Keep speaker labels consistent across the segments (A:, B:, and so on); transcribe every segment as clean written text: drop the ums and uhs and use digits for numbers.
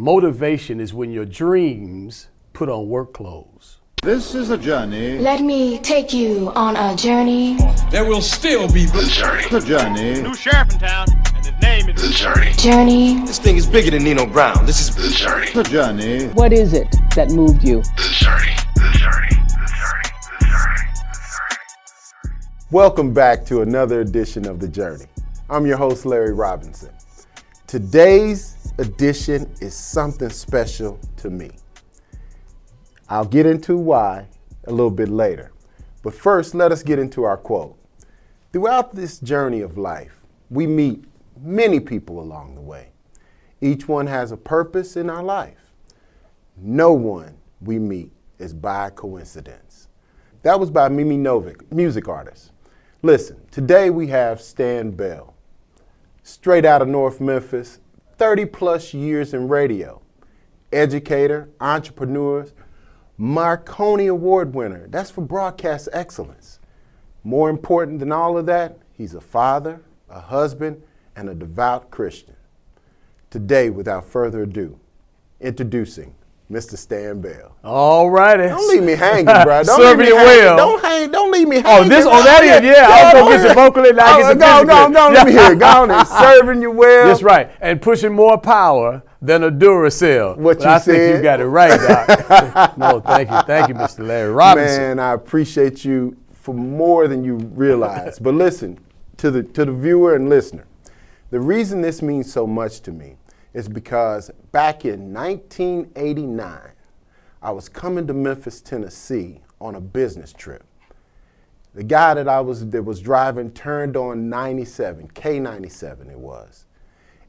A: Motivation is when your dreams put on work clothes.
B: This is a journey.
C: Let me take you on a journey.
D: There will still be
B: The journey. The journey.
E: New sheriff in town, and his name is
B: The journey.
C: Journey.
F: This thing is bigger than Nino Brown. This is
B: The journey. The journey.
G: What is it that moved you?
B: The journey. The journey. The journey. The journey. The journey.
H: Welcome back to another edition of The Journey. I'm your host, Larry Robinson. Today's edition is something special to me. I'll get into why a little bit later. But first, let us get into our quote. Throughout this journey of life, we meet many people along the way. Each one has a purpose in our life. No one we meet is by coincidence. That was by Mimi Novick, music artist. Listen, today we have Stan Bell. Straight out of North Memphis, 30 plus years in radio. Educator, entrepreneur, Marconi Award winner. That's for broadcast excellence. More important than all of that, he's a father, a husband, and a devout Christian. Today, without further ado, introducing Mr. Stan Bell.
A: All righty.
H: Don't leave me hanging, bro.
A: Serving you well.
H: Don't leave me hanging.
A: That is, yeah. I'm going to get your vocal in, now get your physical.
H: Go, let me hear it. Go on and serving you well.
A: That's right. And pushing more power than a Duracell.
H: I
A: think you got it right, Doc. No, thank you, Mr. Larry Robinson.
H: Man, I appreciate you for more than you realize. But listen, to the viewer and listener, the reason this means so much to me is because back in 1989, I was coming to Memphis, Tennessee on a business trip. The guy that was driving turned on 97, K97 it was.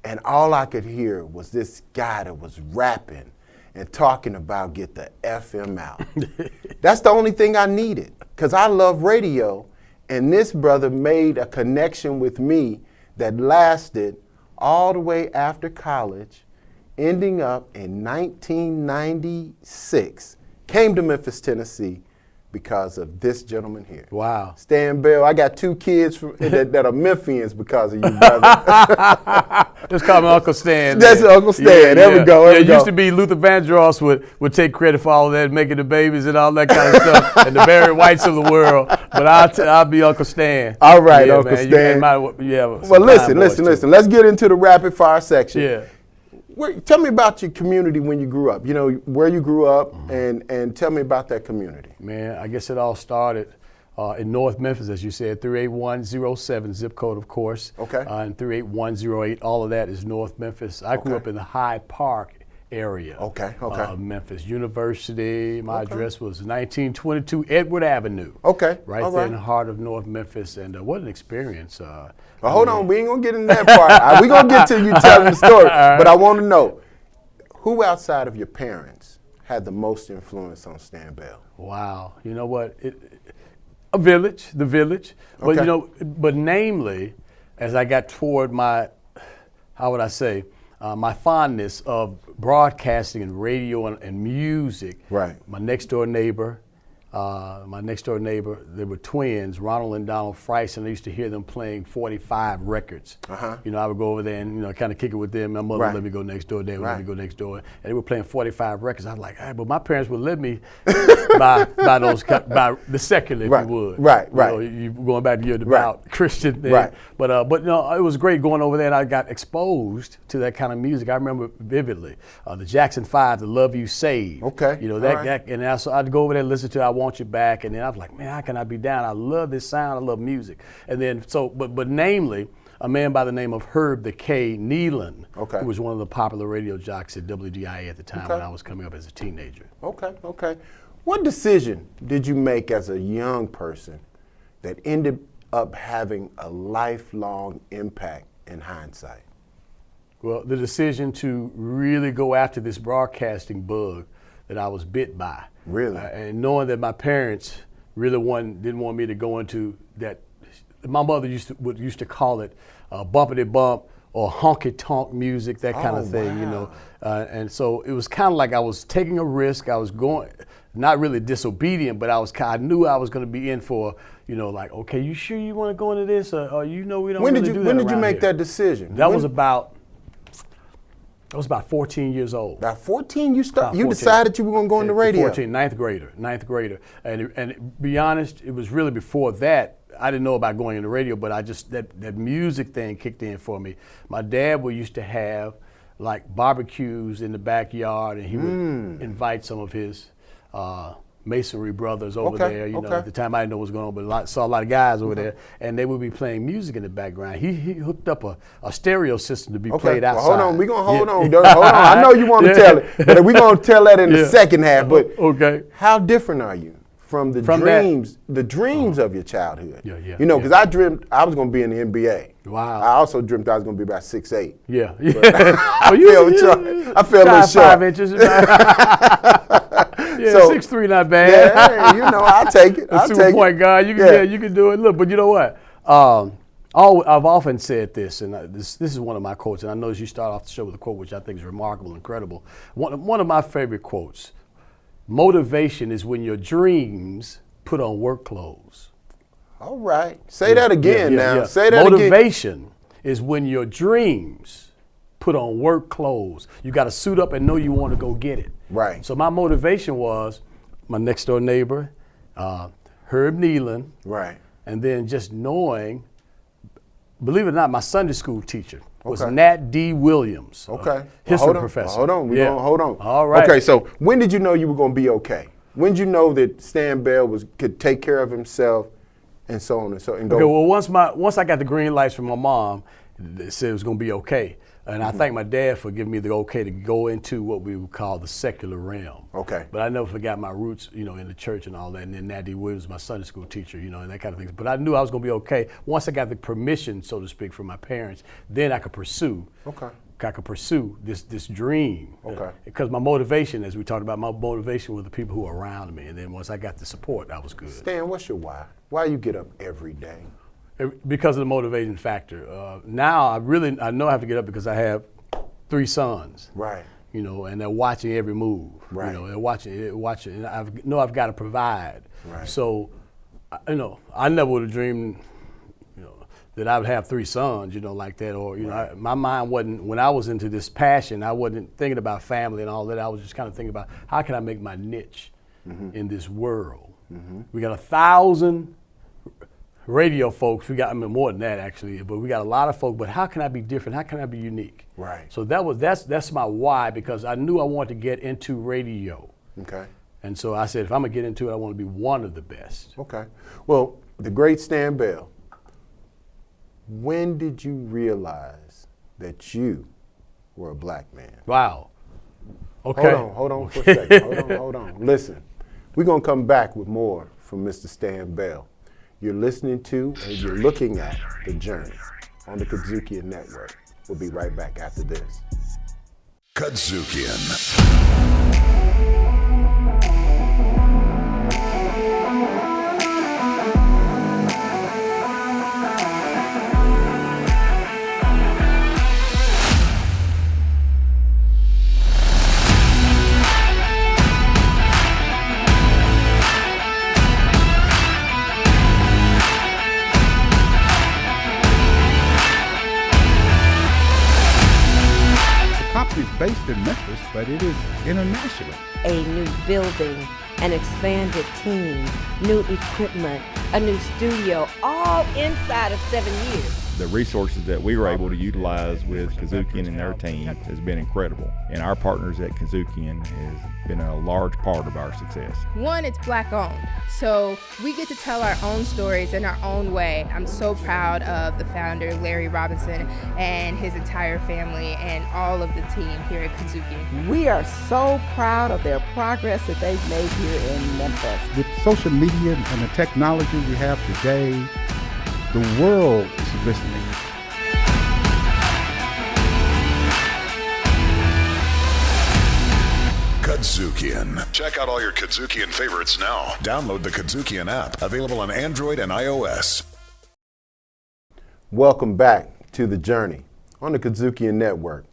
H: And all I could hear was this guy that was rapping and talking about get the FM out. That's the only thing I needed, because I love radio, and this brother made a connection with me that lasted all the way after college, ending up in 1996, came to Memphis, Tennessee, because of this gentleman here.
A: Wow.
H: Stan Bell. I got two kids that are Memphians because of you, brother.
A: Just call me Uncle Stan.
H: That's Uncle Stan. There we go.
A: It used to be Luther Vandross would take credit for all that, making the babies and all that kind of stuff, and the Barry Whites of the world. But I'll be Uncle Stan.
H: All right,
A: yeah,
H: Uncle
A: man,
H: Stan.
A: Well,
H: listen. Let's get into the rapid fire section.
A: Yeah.
H: Tell me about your community when you grew up. You know, where you grew up, and tell me about that community.
A: Man, I guess it all started in North Memphis, as you said, 38107 zip code, of course.
H: Okay.
A: And 38108, all of that is North Memphis. I grew up in the Hyde Park area of Memphis University. My address was 1922 Edward Avenue.
H: Okay.
A: Right there in the heart of North Memphis. And what an experience.
H: Well, hold on, we ain't gonna get into that part. We're gonna get to you telling the story. Right. But I want to know, who outside of your parents had the most influence on Stan Bell?
A: Wow. You know what? The village.
H: Okay.
A: But namely, as I got toward my fondness of broadcasting and radio and music.
H: Right.
A: My next door neighbor, they were twins, Ronald and Donald Frice, and I used to hear them playing 45 records.
H: Uh-huh.
A: You know, I would go over there and, kind of kick it with them. My mother would let me go next door, Dad would let me go next door. And they were playing 45 records. I was like, but my parents would let me buy the secular, if you would.
H: Right.
A: You going back to your devout Christian thing. Right. But it was great going over there, and I got exposed to that kind of music. I remember vividly the Jackson 5, The Love You Saved.
H: Okay.
A: So I'd go over there and listen to I Want You Back, and then I was like, man, how can I be down? I love this sound, I love music. And then, but namely, a man by the name of Herb the K. Nealon, who was one of the popular radio jocks at WDIA at the time when I was coming up as a teenager.
H: Okay. What decision did you make as a young person that ended up having a lifelong impact in hindsight?
A: Well, the decision to really go after this broadcasting bug that I was bit by.
H: Really?
A: And knowing that my parents really didn't want me to go into that. My mother used to call it bumpity bump or honky tonk music, that kind of thing,
H: wow.
A: And so it was kind of like I was taking a risk. I was going, not really disobedient, but I knew I was going to be in for, like, okay, you sure you want to go into this, or we don't.
H: When
A: really
H: did you
A: do that
H: When did you make
A: here.
H: that decision?
A: That was about I was about 14 years old.
H: About 14, you
A: 14.
H: decided you were going to go in the radio.
A: 14, ninth grader. And to be honest, it was really before that. I didn't know about going into radio, but I just, that music thing kicked in for me. My dad used to have like barbecues in the backyard, and he would invite some of his masonry brothers over there. You know, at the time I didn't know what was going on, but saw a lot of guys over there, and they would be playing music in the background. He hooked up a stereo system to be played outside.
H: Well, hold on, we're going to hold on. Hold on. I know you want to tell it, but we're going to tell that in the second half. But how different are you from the dreams of your childhood? You know, because I dreamt I was going to be in the NBA.
A: Wow.
H: I also dreamt I was going to be about 6'8".
A: Yeah.
H: I feel a little short.
A: 5 inches. Yeah,
H: So,
A: 6'3", not bad.
H: Yeah, you know, I'll take it. I'll take it.
A: Point guard, you can do it. Look, but you know what? I've often said this, and this is one of my quotes, and I noticed you start off the show with a quote which I think is remarkable, incredible. One of my favorite quotes: motivation is when your dreams put on work clothes.
H: All right. Say that again now. Say that
A: motivation
H: again.
A: Motivation is when your dreams put on work clothes. You got to suit up and know you want to go get it.
H: Right.
A: So my motivation was my next door neighbor, Herb Nealon.
H: Right.
A: And then just knowing, believe it or not, my Sunday school teacher was Nat D. Williams. History professor.
H: Hold on. Hold on.
A: All right.
H: Okay, so when did you know you were going to be okay? When did you know that Stan Bell could take care of himself and so on and so on?
A: Okay, well, once I got the green lights from my mom, it said it was going to be okay. And I thank my dad for giving me the okay to go into what we would call the secular realm.
H: Okay.
A: But I never forgot my roots, you know, in the church and all that. And then Natty Williams, my Sunday school teacher, you know, and that kind of thing. But I knew I was going to be okay. Once I got the permission, so to speak, from my parents, then I could pursue. I could pursue this dream. Because my motivation, as we talked about, my motivation were the people who were around me. And then once I got the support, that was good.
H: Stan, what's your why? Why you get up every day?
A: Because of the motivating factor. Now I know I have to get up because I have 3 sons.
H: Right.
A: You know, and they're watching every move.
H: Right.
A: You know, they're watching, and I know I've got to provide.
H: Right.
A: So, you know, I never would have dreamed, you know, that I would have 3 sons, you know, like that. Or, you know, my mind wasn't, when I was into this passion, I wasn't thinking about family and all that. I was just kind of thinking about how can I make my niche in this world. We got 1,000 radio folks. We got more than that actually, but we got a lot of folk. But how can I be different? How can I be unique?
H: Right.
A: So that's my why, because I knew I wanted to get into radio.
H: Okay.
A: And so I said, if I'm gonna get into it, I want to be one of the best.
H: Okay. Well, the great Stan Bell. When did you realize that you were a black man?
A: Wow. Okay.
H: Hold on for a second. Hold on. Listen, we're gonna come back with more from Mr. Stan Bell. You're listening to and you're looking at The Journey on the KUDZUKIAN Network. We'll be right back after this.
B: KUDZUKIAN.
D: Based in Memphis, but it is international.
I: A new building, an expanded team, new equipment, a new studio, all inside of 7 years.
J: The resources that we were able to utilize with KUDZUKIAN and their team has been incredible. And our partners at KUDZUKIAN has been a large part of our success.
K: One, it's black owned. So we get to tell our own stories in our own way. I'm so proud of the founder, Larry Robinson, and his entire family and all of the team here at KUDZUKIAN.
G: We are so proud of their progress that they've made here in Memphis.
D: With social media and the technology we have today, the world is listening.
B: KUDZUKIAN. Check out all your KUDZUKIAN favorites now. Download the KUDZUKIAN app, available on Android and iOS.
H: Welcome back to The Journey on the KUDZUKIAN Network.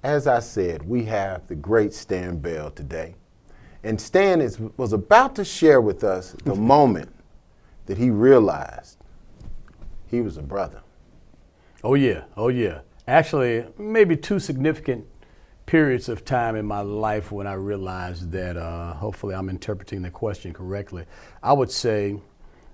H: As I said, we have the great Stan Bell today. And Stan was about to share with us the moment that he realized he was a brother.
A: Oh yeah. Actually, maybe 2 significant periods of time in my life when I realized that, hopefully I'm interpreting the question correctly, I would say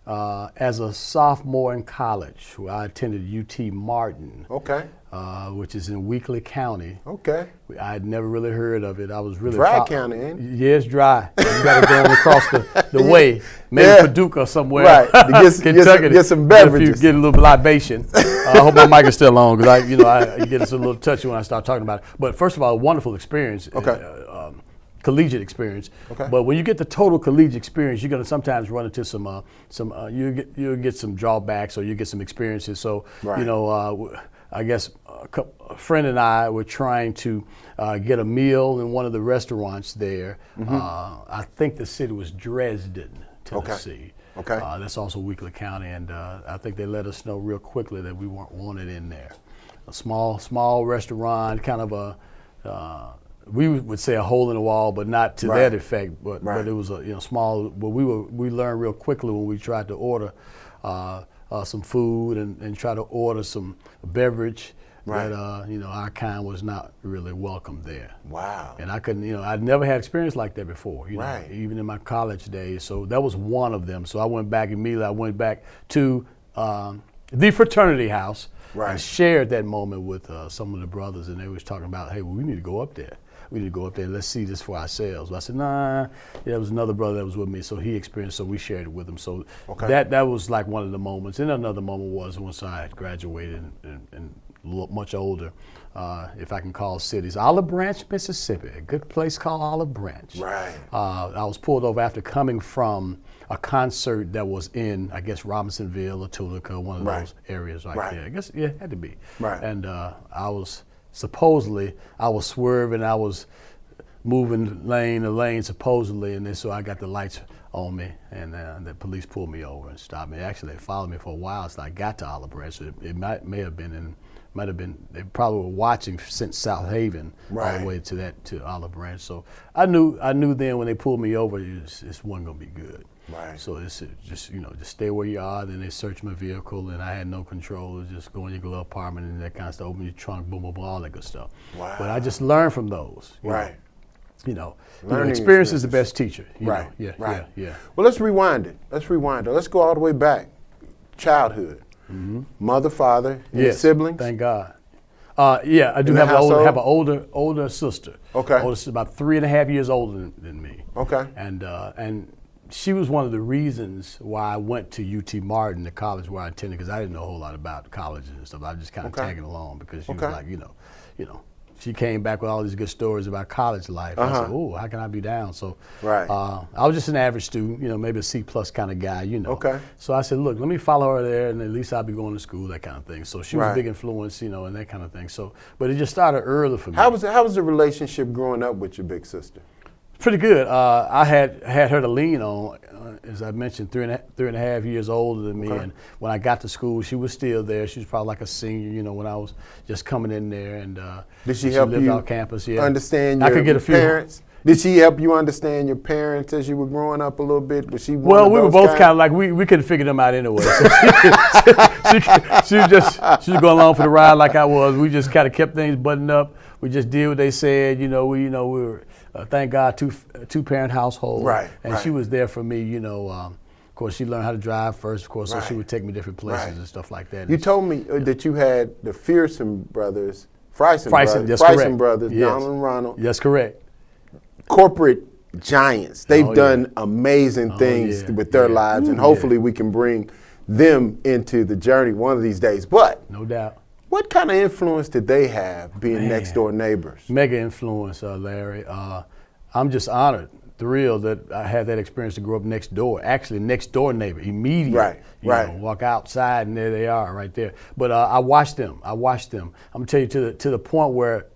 A: as a sophomore in college, where I attended UT Martin, which is in Weakley County.
H: Okay.
A: I had never really heard of it. I was really
H: dry county, ain't it?
A: Yeah, it's dry. You got to go across the way, maybe Paducah somewhere.
H: Right.
A: Kentucky,
H: get some beverages.
A: Get a little libation. I hope my mic is still on because I get a little touchy when I start talking about it. But first of all, a wonderful experience. Collegiate experience. Okay. But when you get the total collegiate experience, you're going to sometimes run into you'll get some drawbacks or you get some experiences. So I guess a friend and I were trying to get a meal in one of the restaurants there. I think the city was Dresden, Tennessee.
H: Okay.
A: That's also Weakley County, and I think they let us know real quickly that we weren't wanted in there. A small restaurant, kind of a we would say a hole in the wall, but not to that effect. But it was a small. But we learned real quickly when we tried to order some food and try to order some beverage that our kind was not really welcome there.
H: Wow.
A: And I couldn't, I'd never had experience like that before. Even in my college days. So that was one of them. So I went back immediately. I went back to the fraternity house. I shared that moment with some of the brothers, and they was talking about, hey, well, we need to go up there. We need to go up there and let's see this for ourselves. I said, nah. There was another brother that was with me, so he experienced, so we shared it with him. So that was like one of the moments. And another moment was once I had graduated and much older, if I can call cities. Olive Branch, Mississippi, a good place called Olive Branch.
H: Right.
A: I was pulled over after coming from a concert that was in, I guess, Robinsonville or Tunica, one of those areas there. I guess, it had to be.
H: Right.
A: And I was swerving, I was moving lane to lane supposedly, and then so I got the lights on me, and the police pulled me over and stopped me. Actually, they followed me for a while, so I got to Olive Branch. So it might have been, they probably were watching since South Haven all the way to Olive Branch. So I knew then when they pulled me over, this wasn't gonna be good.
H: Right.
A: So it's just stay where you are. Then they searched my vehicle, and I had no control. It was just go in your glove compartment and that kind of stuff. Open your trunk, boom, boom, boom, all that good stuff.
H: Wow.
A: But I just learned from those. Experience is the best teacher.
H: Right.
A: Yeah.
H: Well, let's rewind it. Let's go all the way back. Childhood. Mother, father, any siblings?
A: Thank God. I do have an older sister.
H: Okay.
A: Older sister, about 3.5 years older than me.
H: Okay.
A: And she was one of the reasons why I went to UT Martin, the college where I attended, because I didn't know a whole lot about colleges and stuff. I was just kind of tagging along because she was like, she came back with all these good stories about college life. I said, oh, how can I be down? So I was just an average student, maybe a C+ kind of guy,
H: Okay.
A: So I said, look, let me follow her there, and at least I'll be going to school, that kind of thing. So she was a big influence, and that kind of thing. So, but it just started early for me.
H: How was the relationship growing up with your big sister?
A: Pretty good. I had her to lean on, as I mentioned, 3.5 years older than me. And when I got to school, she was still there. She was probably like a senior, when I was just coming in there. And
H: did she help
A: lived
H: you
A: on campus?
H: understand
A: I
H: your
A: could get a few
H: parents? Did she help you understand your parents as you were growing up a little bit? Was she
A: we were both kind of like we couldn't figure them out anyway. So she was going along for the ride like I was. We just kind of kept things buttoned up. We just did what they said. We were. Thank God, two-parent household. And she was there for me, Of course, she learned how to drive first, of course, so she would take me different places and stuff like that.
H: You told me that you had the Fearsome brothers, Friesen brothers,
A: yes.
H: Donald and Ronald.
A: That's correct.
H: Corporate giants. They've done amazing things with their lives, and hopefully we can bring them into the journey one of these days. But
A: no doubt.
H: What kind of influence did they have being next door neighbors?
A: Mega influence, Larry. I'm just honored, thrilled that I had that experience to grow up next door. Actually, next door neighbor, immediate. Right. Walk outside and there they are, right there. But I watched them. I'm gonna tell you to the point where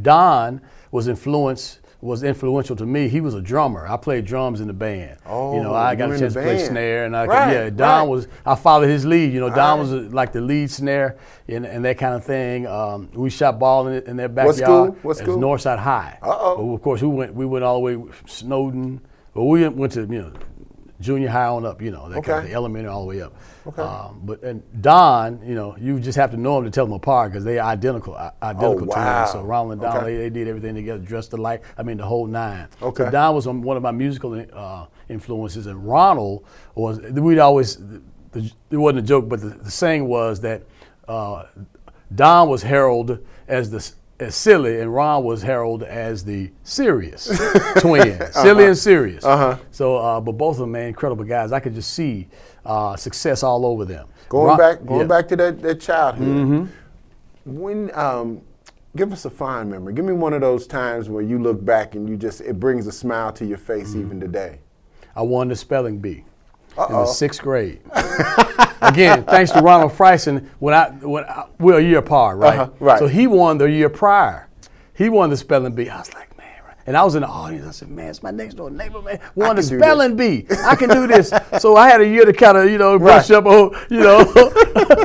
A: Don was influential to me. He was a drummer. I played drums in the band. I got a chance to play snare, and Don was. I followed his lead. Don was like the lead snare and that kind of thing. We shot ball in their backyard.
H: What school?
A: It was Northside High. But of course, we went all the way Snowden. But we went to junior high on up, you know, that kind of thing, elementary all the way up.
H: Okay.
A: And Don, you know, you just have to know them to tell them apart because they are identical twins. So Ronald and Don, they did everything together, dressed alike. I mean, the whole nine.
H: Okay.
A: So Don was one of my musical influences, and Ronald was, we'd always, it wasn't a joke, but the saying was that Don was heralded as silly, and Ron was heralded as the serious twin, silly and serious. So, but both of them, man, incredible guys. I could just see success all over them.
H: Going back to that childhood. When give us a fond memory. Give me one of those times where you look back and it brings a smile to your face even today.
A: I won the spelling bee in the 6th grade. Again, thanks to Ronald Freisen, we're a year apart, right?
H: Right.
A: So he won the year prior. He won the spelling bee. I was like, man, and I was in the audience. I said, man, it's my next door neighbor, man. Won the spelling bee. I can do this. So I had a year to kind of, brush up on,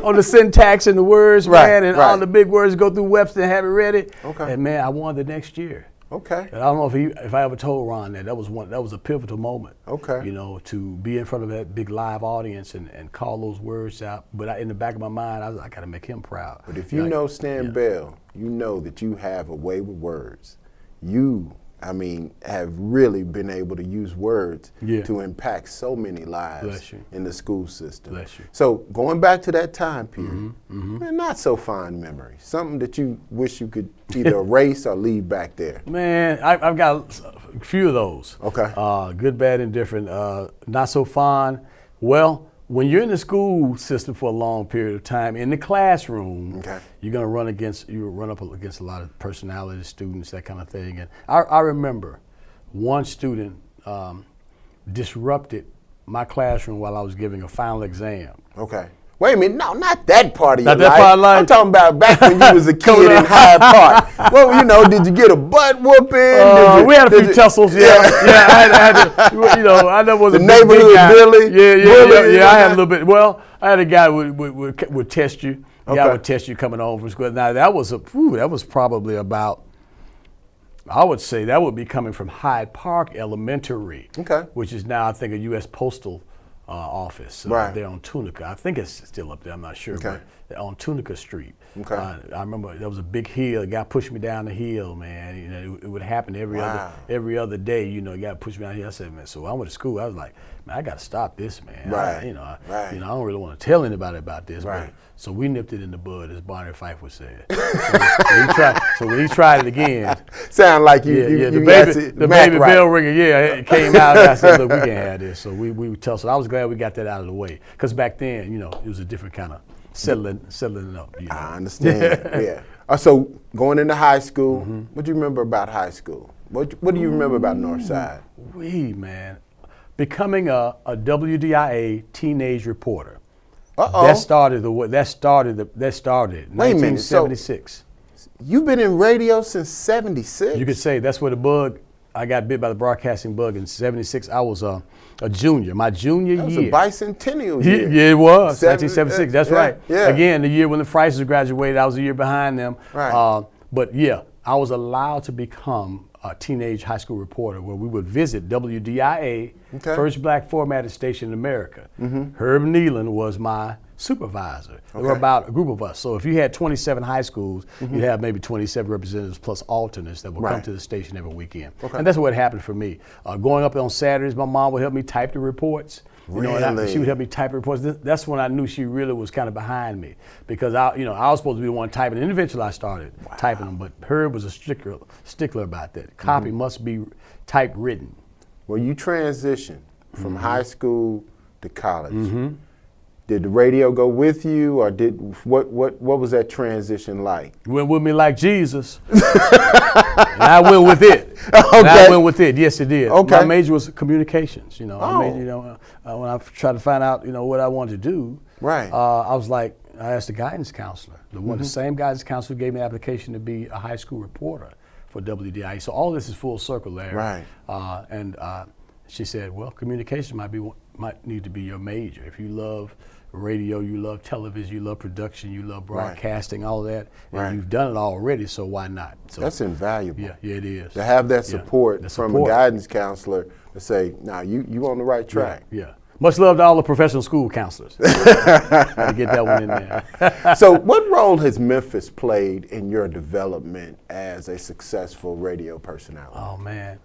A: on the syntax and the words, man, and all the big words, go through Webster and have it ready. Okay. And man, I won the next year.
H: Okay.
A: And I don't know if I ever told Ron that was a pivotal moment.
H: Okay.
A: To be in front of that big live audience and call those words out. But in the back of my mind, I got to make him proud.
H: But if you know Stan Bell, you know that you have a way with words. You, have really been able to use words to impact so many lives in the school system.
A: Bless you.
H: So going back to that time period, man, not so fond memory. Something that you wish you could either erase or leave back there.
A: Man, I've got a few of those.
H: Okay.
A: Good, bad, and different. Not so fond. Well, when you're in the school system for a long period of time, in the classroom, you're gonna run up against a lot of personality students, that kind of thing. And I remember one student disrupted my classroom while I was giving a final exam.
H: Okay. Wait a minute, no, not that part of your
A: life. Part of life.
H: I'm talking about back when you was a kid in Hyde Park. Well, did you get a butt whooping?
A: We had a few tussles, I had to, I never was
H: the
A: a big
H: neighborhood
A: guy.
H: bully.
A: I had a little bit. Well, I had a guy would test you. The guy would test you coming home from school. Now that was probably about, I would say that would be coming from Hyde Park Elementary, which is now I think a U.S. Postal office there on Tunica. I think it's still up there. I'm not sure, but on Tunica Street. I remember there was a big hill. A guy pushed me down the hill, man. It would happen every other day. A guy pushed me down the hill. I said, man. So I went to school. I was like, man, I got to stop this, man. I don't really want to tell anybody about this. But, so we nipped it in the bud, as Barney Fife would say. So when he tried it again,
H: sound like
A: the baby bell ringer, it came out. And I said, look, we can't have this. So we would tell. So I was glad we got that out of the way, because back then, it was a different kind of settling up.
H: I understand. So going into high school, what do you remember about high school? What do you remember about Northside?
A: Man, becoming a WDIA teenage reporter.
H: That
A: started 1976.
H: So you've been in radio since 76?
A: You could say that's where I got bit by the broadcasting bug in 76. I was a junior, my junior year.
H: That was a bicentennial year.
A: Yeah, it was, 1976, that's right.
H: Yeah.
A: Again, the year when the Freisers graduated, I was a year behind them.
H: Right.
A: But I was allowed to become a teenage high school reporter, where we would visit WDIA, first black formatted station in America. Herb Nealon was my supervisor. There were about a group of us. So if you had 27 high schools, you have maybe 27 representatives plus alternates that would come to the station every weekend. And that's what happened for me. Going up on Saturdays, my mom would help me type the reports.
H: Really?
A: She would help me type reports. That's when I knew she really was kind of behind me, because I was supposed to be the one typing, and eventually I started typing them. But Herb was a stickler about that. Copy must be typewritten.
H: Well, you transitioned from high school to college. Did the radio go with you, or what was that transition like?
A: Went with me like Jesus. And I went with it. And I went with it. Yes, it did. My major was communications. When I tried to find out, what I wanted to do, I was like, I asked the guidance counselor, the same guidance counselor who gave me an application to be a high school reporter for WDIA. So all this is full circle there.
H: Right.
A: And she said, well, communication might need to be your major. If you love radio, you love television, you love production, you love broadcasting, all of that, and you've done it already, so why not? So
H: that's invaluable.
A: Yeah, it is.
H: To have that support from a guidance counselor to say, nah, you on the right track.
A: Yeah. Much love to all the professional school counselors. To get that one in there.
H: So what role has Memphis played in your development as a successful radio personality?
A: Oh, man.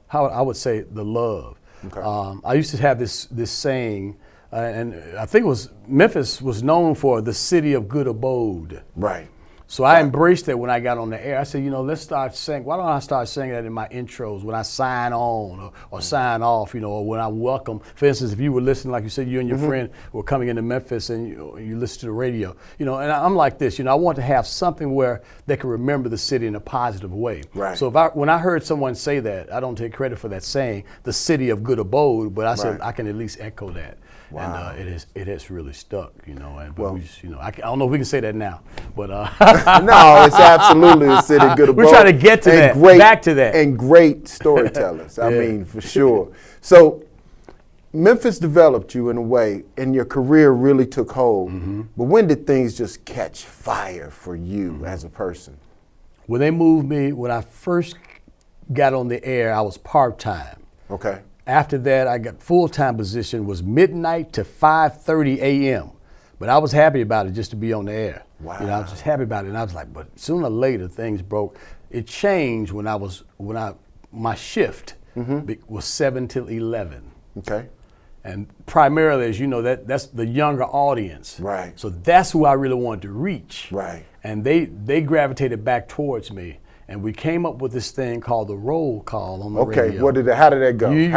A: How I would say the love. Okay. I used to have this saying, and I think it was Memphis was known for the city of good abode.
H: Right.
A: So I embraced it when I got on the air. I said, let's start singing. Why don't I start singing that in my intros when I sign on or sign off, or when I welcome. For instance, if you were listening, like you said, you and your friend were coming into Memphis and you listen to the radio, and I'm like this, I want to have something where they can remember the city in a positive way.
H: Right.
A: So when I heard someone say that, I don't take credit for that saying, the city of good abode, but I said I can at least echo that. Wow. And it has really stuck, but we just, I don't know if we can say that now, but
H: no, it's absolutely the city of good abode.
A: We're trying to get to that, back to that,
H: and great storytellers. I mean, for sure. So Memphis developed you in a way, and your career really took hold. But when did things just catch fire for you as a person?
A: When they moved me, when I first got on the air, I was part-time.
H: Okay.
A: After that, I got full-time position, was midnight to 5:30 a.m. But I was happy about it just to be on the air.
H: Wow.
A: I was just happy about it. And I was like, but sooner or later, things broke. It changed when my shift was 7 till 11.
H: Okay.
A: And primarily, as you know, that's the younger audience.
H: Right.
A: So that's who I really wanted to reach.
H: Right.
A: And they gravitated back towards me. And we came up with this thing called the roll call on the radio.
H: Okay, how did that go?
A: You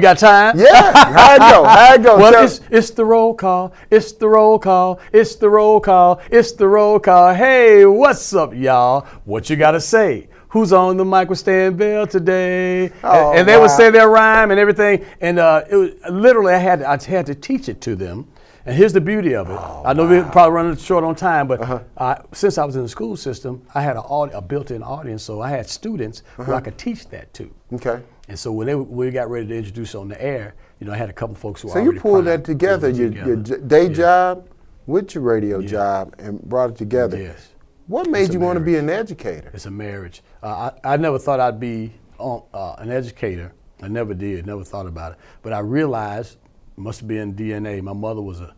A: got time?
H: Yeah, how'd it go?
A: Well, it's the roll call, it's the roll call, it's the roll call, it's the roll call. Hey, what's up, y'all? What you got to say? Who's on the mic with Stan Bell today? And they would say their rhyme and everything. And it was literally I had to teach it to them. And here's the beauty of it. I know we're probably running short on time, but since I was in the school system, I had a built-in audience, so I had students who I could teach that to.
H: Okay.
A: And so when we got ready to introduce on the air, I had a couple folks who were
H: already. So you pulled that together, your day job with your radio job, and brought it together.
A: Yes.
H: What made you want to be an educator?
A: It's a marriage. I never thought I'd be an educator. I never did, never thought about it. But I realized, must have been DNA. My mother was a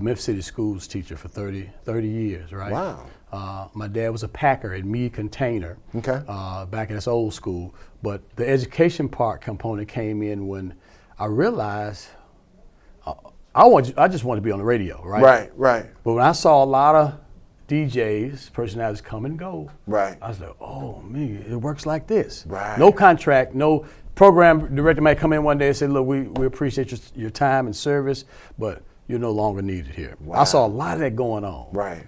A: Memphis City Schools teacher for 30 years, right?
H: Wow.
A: My dad was a packer at Meade Container.
H: Okay.
A: Back in this old school. But the education part component came in when I realized I just wanted to be on the radio, right?
H: Right.
A: But when I saw a lot of DJs, personalities come and go,
H: right,
A: I was like, oh, man, it works like this.
H: Right.
A: No contract, no program director might come in one day and say, look, we appreciate your time and service, but you're no longer needed here. Wow. I saw a lot of that going on.
H: Right.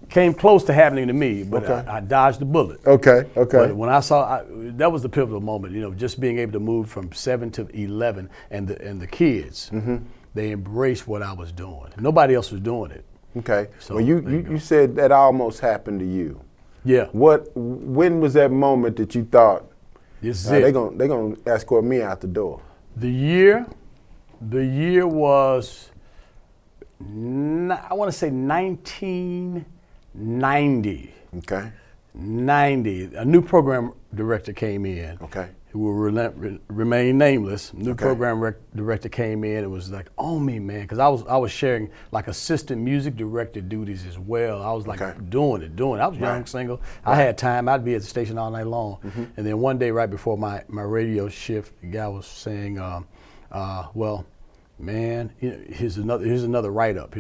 A: Came close to happening to me, but I dodged the bullet.
H: Okay.
A: But when I saw, that was the pivotal moment, just being able to move from 7 to 11, and the kids, they embraced what I was doing. Nobody else was doing it.
H: Okay. So well, you said that almost happened to you.
A: Yeah.
H: When was that moment that you thought,
A: they're
H: gonna escort me out the door?
A: The year was, I want to say 1990.
H: Okay.
A: 90. A new program director came in.
H: Okay.
A: Who will remain nameless. New program director came in. It was like, on me, man, because I was sharing like assistant music director duties as well. I was like doing it. I was young, single. I had time. I'd be at the station all night long. And then one day, right before my radio shift, the guy was saying, well, man, here's another write-up.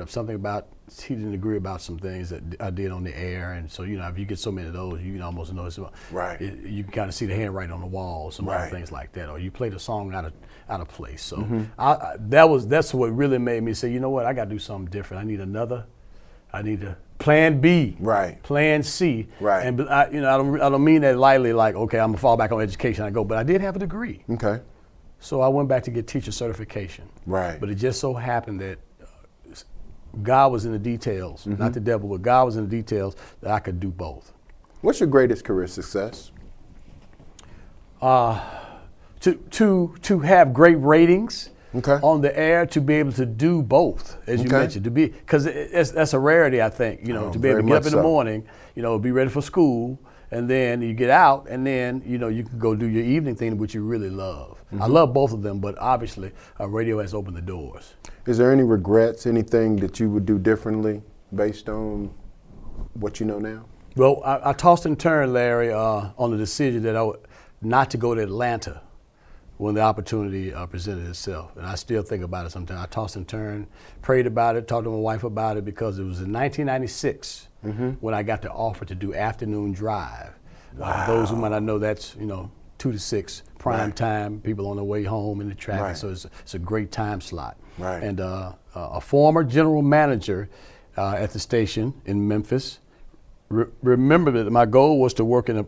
A: Something about, he didn't agree about some things that I did on the air. And so, if you get so many of those, you can almost know you can kind of see the handwriting on the wall, some other things like that. Or you played a song out of place. So that's what really made me say, you know what, I got to do something different. I need a plan B, plan C.
H: Right.
A: And I don't mean that lightly, like, okay, I'm going to fall back on education, but I did have a degree.
H: Okay.
A: So I went back to get teacher certification.
H: Right.
A: But it just so happened that God was in the details, not the devil, but God was in the details that I could do both.
H: What's your greatest career success?
A: To have great ratings, on the air to be able to do both, as you mentioned, to be, because that's a rarity, I think, to be able to get up in the morning, be ready for school, and then you get out, and then, you can go do your evening thing, which you really love. I love both of them, but obviously radio has opened the doors.
H: Is there any regrets, anything that you would do differently based on what you know now?
A: Well, I tossed and turned, Larry, on the decision that not to go to Atlanta when the opportunity presented itself. And I still think about it sometimes. I tossed and turned, prayed about it, talked to my wife about it, because it was in 1996 when I got the offer to do afternoon drive. Those who might not know, that's 2 to 6 prime time, people on their way home in the traffic. So it's a great time slot. And a former general manager at the station in Memphis remembered that my goal was to work in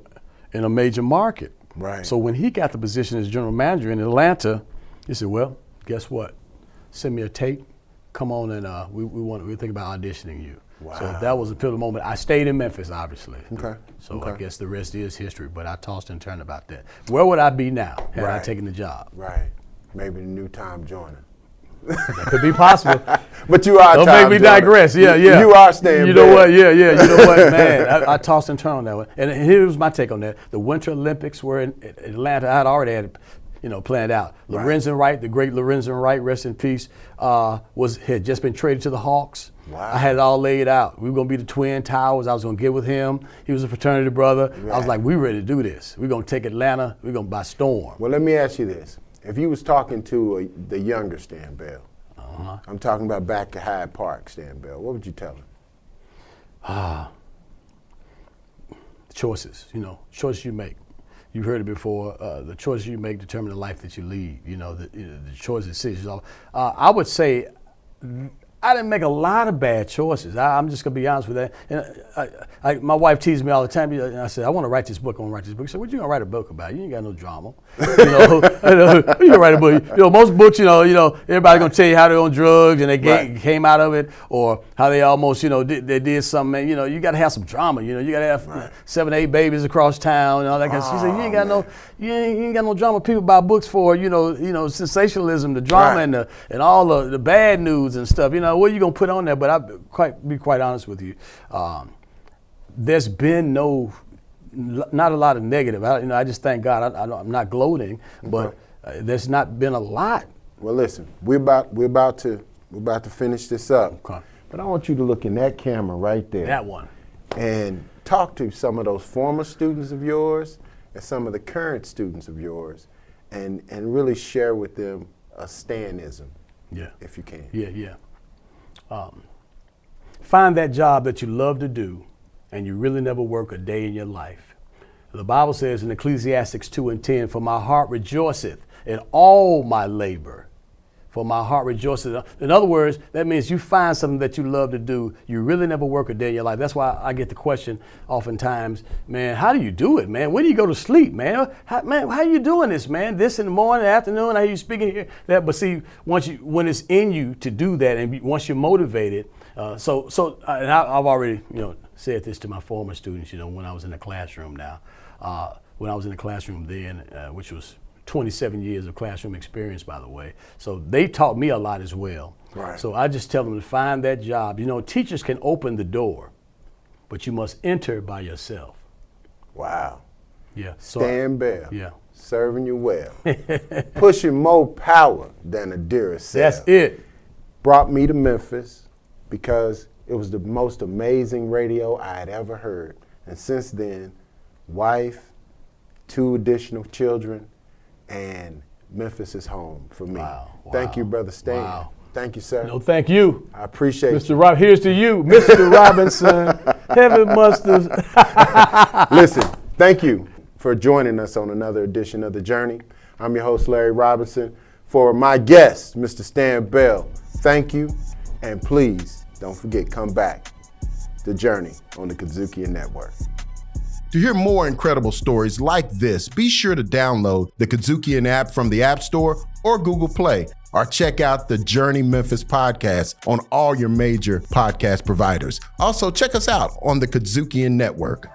A: a major market. So when he got the position as general manager in Atlanta, he said, "Well, guess what? Send me a tape. Come on, and we think about auditioning you." So that was a pivotal moment. I stayed in Memphis, obviously. So I guess the rest is history. But I tossed and turned about that. Where would I be now had I taken the job?
H: Maybe the new Tom Joyner.
A: That could be possible.
H: But you are.
A: Don't make me digress. Yeah.
H: You are staying.
A: You know what? Yeah. You know what, man? I tossed and turned on that one. And here's my take on that. The Winter Olympics were in Atlanta. I had already had it, planned out. Lorenzen Wright, the great Lorenzen Wright, rest in peace, had just been traded to the Hawks. I had it all laid out. We were going to be the Twin Towers. I was going to get with him. He was a fraternity brother. I was like, we ready to do this. We're going to take Atlanta. We're going to by storm.
H: Well, let me ask you this. If you was talking to the younger Stan Bell, I'm talking about back at Hyde Park, Stan Bell, what would you tell him?
A: Choices, choices you make. You've heard it before. The choices you make determine the life that you lead. The choices, decisions. I would say I didn't make a lot of bad choices. I'm just gonna be honest with that. And my wife teases me all the time. And I said, I want to write this book. I want to write this book. She said, what you gonna write a book about? You ain't got no drama. You gonna write a book. Most books, everybody's gonna tell you how they're on drugs and they came out of it, or how they almost, they did something. You got to have some drama. You got to have 7, 8 babies across town and all that kind of stuff. She said, you ain't got no drama. People buy books for sensationalism, the drama, and all the bad news and stuff. What are you gonna put on there? But I'll be quite honest with you. There's been not a lot of negative. I just thank God. I'm not gloating, but there's not been a lot.
H: Well, listen, we're about to finish this up. But I want you to look in that camera right there.
A: That one.
H: And talk to some of those former students of yours and some of the current students of yours, and really share with them a Stanism. If you can.
A: Find that job that you love to do and you really never work a day in your life. The Bible says in Ecclesiastes 2:10, for my heart rejoiceth in all my labor. For my heart rejoices. In other words, that means you find something that you love to do. You really never work a day in your life. That's why I get the question oftentimes, man, how do you do it, man? When do you go to sleep, man? How are you doing this, man? This in the morning, afternoon, how you speaking here? But see, when it's in you to do that, and once you're motivated, and I've already, said this to my former students, when I was in the classroom now. When I was in the classroom then, which was 27 years of classroom experience, by the way. So they taught me a lot as well. So I just tell them to find that job. Teachers can open the door, but you must enter by yourself.
H: Wow.
A: So
H: Stan Bell. Serving you well. Pushing more power than a dearest self.
A: That's it.
H: Brought me to Memphis because it was the most amazing radio I had ever heard. And since then, wife, 2 additional children, and Memphis is home for me. Thank you, Brother Stan. Thank you, sir.
A: No, thank you.
H: I appreciate you.
A: Mr. Rob, here's to you, Mr. Robinson. Heaven must have.
H: Listen, thank you for joining us on another edition of The Journey. I'm your host, Larry Robinson. For my guest, Mr. Stan Bell, thank you. And please, don't forget, come back. The Journey on the KUDZUKIAN Network.
L: To hear more incredible stories like this, be sure to download the KUDZUKIAN app from the App Store or Google Play, or check out the Journey Memphis podcast on all your major podcast providers. Also, check us out on the KUDZUKIAN Network.